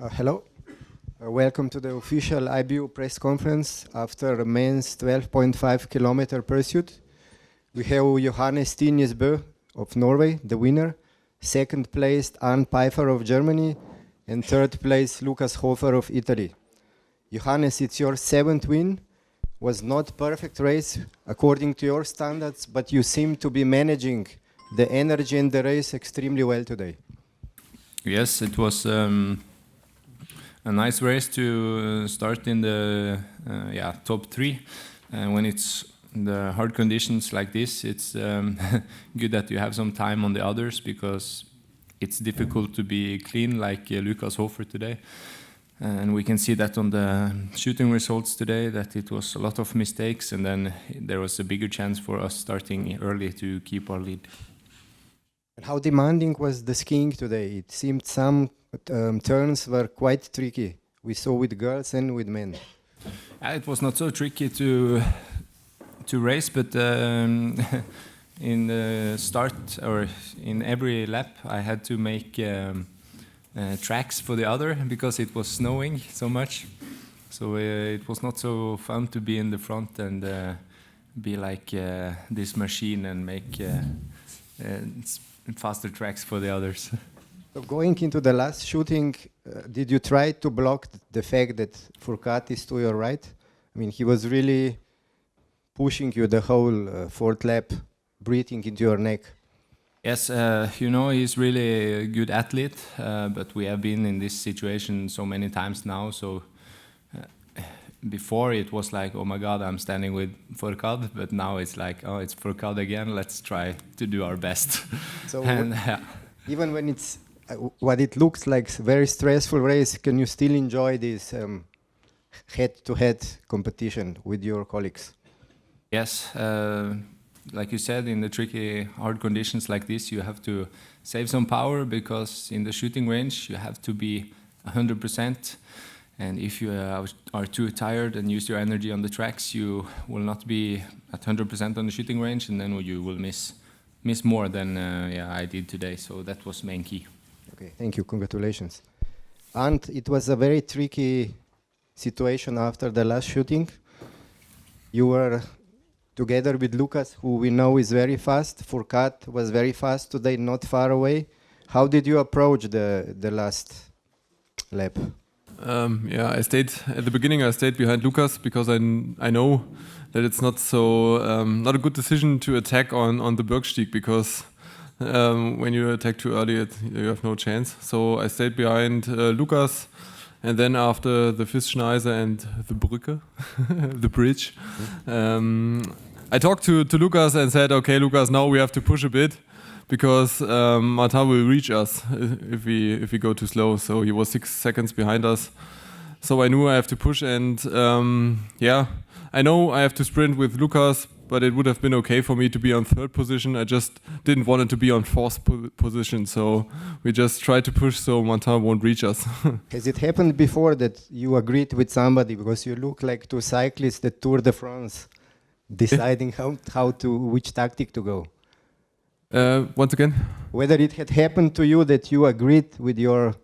Hello. Welcome to the official IBU press conference after a men's 12.5 kilometer pursuit. We have Johannes Thingnes Boe of Norway, the winner. Second placed Arnd Peiffer of Germany. And third place Lukas Hofer of Italy. Johannes, it's your seventh win. Was not perfect race according to your standards, but you seem to be managing the energy in the race extremely well today. Yes, it was a nice race to start in the top three. When it's the hard conditions like this, it's good that you have some time on the others because it's difficult to be clean like Lukas Hofer today. And we can see that on the shooting results today, that it was a lot of mistakes, and then there was a bigger chance for us starting early to keep our lead. And how demanding was the skiing today? It seemed some turns were quite tricky. We saw with girls and with men. It was not so tricky to race, but in the start or in every lap I had to make tracks for the other because it was snowing so much. So it was not so fun to be in the front and be like this machine and make faster tracks for the others. So going into the last shooting, did you try to block the fact that Fourcade is to your right? I mean, he was really pushing you the whole fourth lap, breathing into your neck. Yes, he's really a good athlete, but we have been in this situation so many times now. So before it was like, oh my God, I'm standing with Fourcade, but now it's like, oh, it's Fourcade again. Let's try to do our best. So even when it's what it looks like very stressful race, can you still enjoy this head-to-head competition with your colleagues? Yes. Like you said, in the tricky, hard conditions like this, you have to save some power because in the shooting range, you have to be 100%. And if you are too tired and use your energy on the tracks, you will not be at 100% on the shooting range, and then you will miss more than I did today. So that was main key. Okay, thank you. Congratulations. And it was a very tricky situation after the last shooting. You were together with Lukas, who we know is very fast. Fourcade was very fast today, not far away. How did you approach the last lap? I stayed at the beginning. I stayed behind Lukas because I know that it's not so not a good decision to attack on the Bergstieg because when you attack too early, you have no chance. So I stayed behind Lukas. And then after the Fischneise and the Brücke, the bridge, I talked to Lukas and said, okay, Lukas, now we have to push a bit because Martin will reach us if we go too slow. So he was 6 seconds behind us. So I knew I have to push and I know I have to sprint with Lukas, but it would have been okay for me to be on third position. I just didn't want it to be on fourth position. So we just tried to push so Martin won't reach us. Has it happened before that you agreed with somebody because you look like two cyclists at Tour de France deciding which tactic to go? Once again? Whether it had happened to you that you agreed with your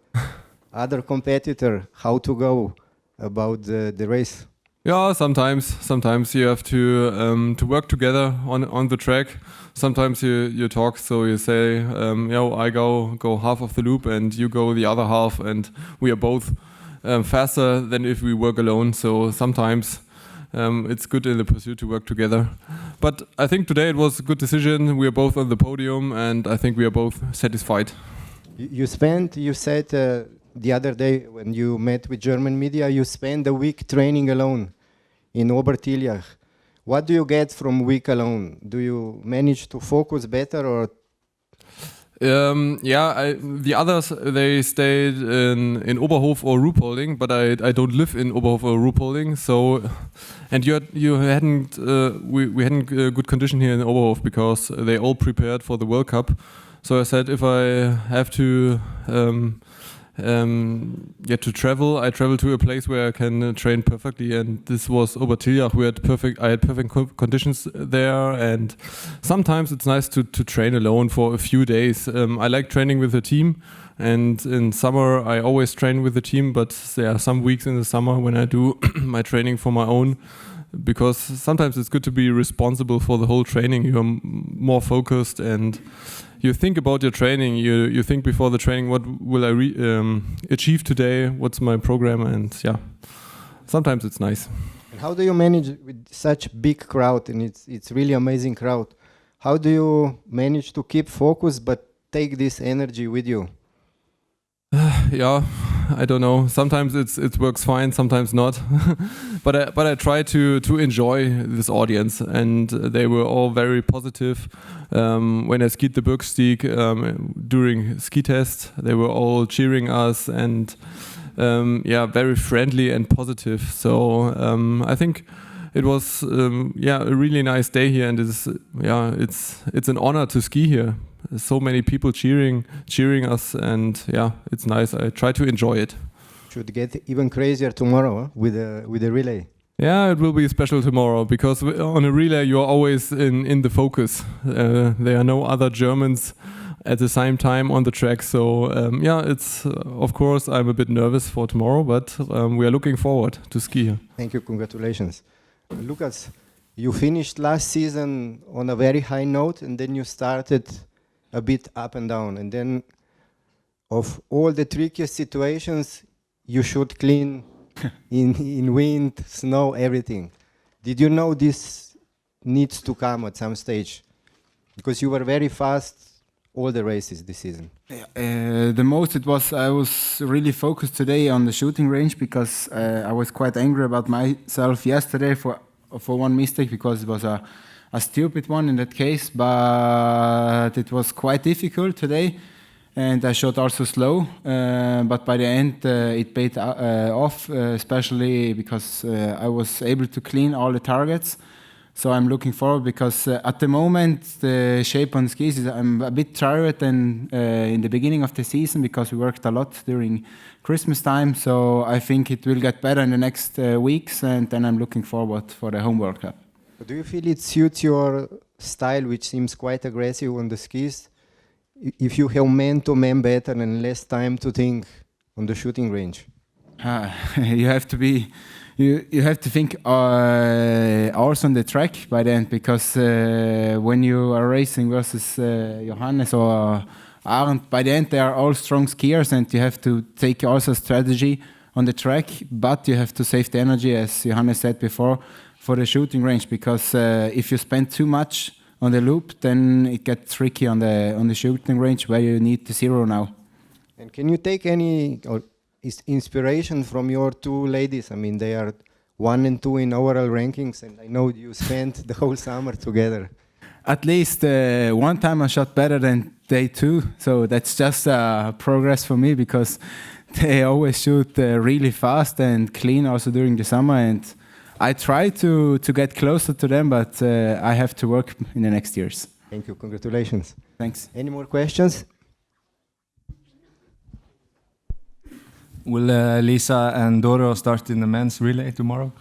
other competitor how to go about the race? Yeah, sometimes you have to work together on the track. Sometimes you talk, so you say, I go half of the loop and you go the other half, and we are both faster than if we work alone. So sometimes it's good in the pursuit to work together. But I think today it was a good decision. We are both on the podium, and I think we are both satisfied. You said the other day when you met with German media, you spent a week training alone in Oberhof. What do you get from week alone? Do you manage to focus better or? The others, they stayed in Oberhof or Ruhpolding, but I don't live in Oberhof or Ruhpolding. So, and you hadn't we hadn't good condition here in Oberhof because they all prepared for the World Cup. So I said if I have to to travel. I travel to a place where I can train perfectly, and this was Obertiljach. I had perfect conditions there, and sometimes it's nice to train alone for a few days. I like training with a team, and in summer I always train with the team, but there are some weeks in the summer when I do my training for my own, because sometimes it's good to be responsible for the whole training. You're more focused and you think about your training. You think before the training, what will I achieve today? What's my program? And yeah, sometimes it's nice. And how do you manage with such big crowd? And it's really amazing crowd. How do you manage to keep focus but take this energy with you? Yeah, I don't know. Sometimes it works fine, sometimes not. but I try to enjoy this audience, and they were all very positive. When I skied the Bergstieg during ski test, they were all cheering us and very friendly and positive. So I think it was a really nice day here, and it's an honor to ski here. So many people cheering us, and it's nice. I try to enjoy it. Should get even crazier tomorrow with the relay. Yeah, it will be special tomorrow, because on a relay you're always in the focus. There are no other Germans at the same time on the track, so it's of course I'm a bit nervous for tomorrow, but we are looking forward to ski here. Thank you, congratulations. Lukas, you finished last season on a very high note, and then you started a bit up and down, and then of all the trickiest situations you should clean in wind, snow, everything. Did you know this needs to come at some stage? Because you were very fast all the races this season. The most I was really focused today on the shooting range, because I was quite angry about myself yesterday for one mistake, because it was a stupid one in that case, but it was quite difficult today, and I shot also slow, but by the end it paid off, especially because I was able to clean all the targets. So I'm looking forward, because at the moment the shape on skis is I'm a bit tired than in the beginning of the season, because we worked a lot during Christmas time. So I think it will get better in the next weeks, and then I'm looking forward for the home World Cup. Do you feel it suits your style, which seems quite aggressive on the skis, if you have man-to-man better and less time to think on the shooting range? You have to be, you have to think also on the track by then, because when you are racing versus Johannes or Arnd, by the end they are all strong skiers, and you have to take also strategy on the track, but you have to save the energy, as Johannes said before, for the shooting range, because if you spend too much on the loop, then it gets tricky on the shooting range, where you need the zero now. And can you take any inspiration from your two ladies? I mean, they are 1 and 2 in overall rankings, and I know you spent the whole summer together. At least one time I shot better than they two, so that's just progress for me, because they always shoot really fast and clean also during the summer, and I try to get closer to them, but I have to work in the next years. Thank you. Congratulations. Thanks. Any more questions? Will Lisa and Doro start in the men's relay tomorrow?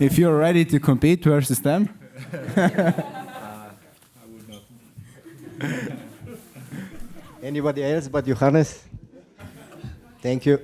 If you're ready to compete versus them. I would not. Anybody else but Johannes? Thank you.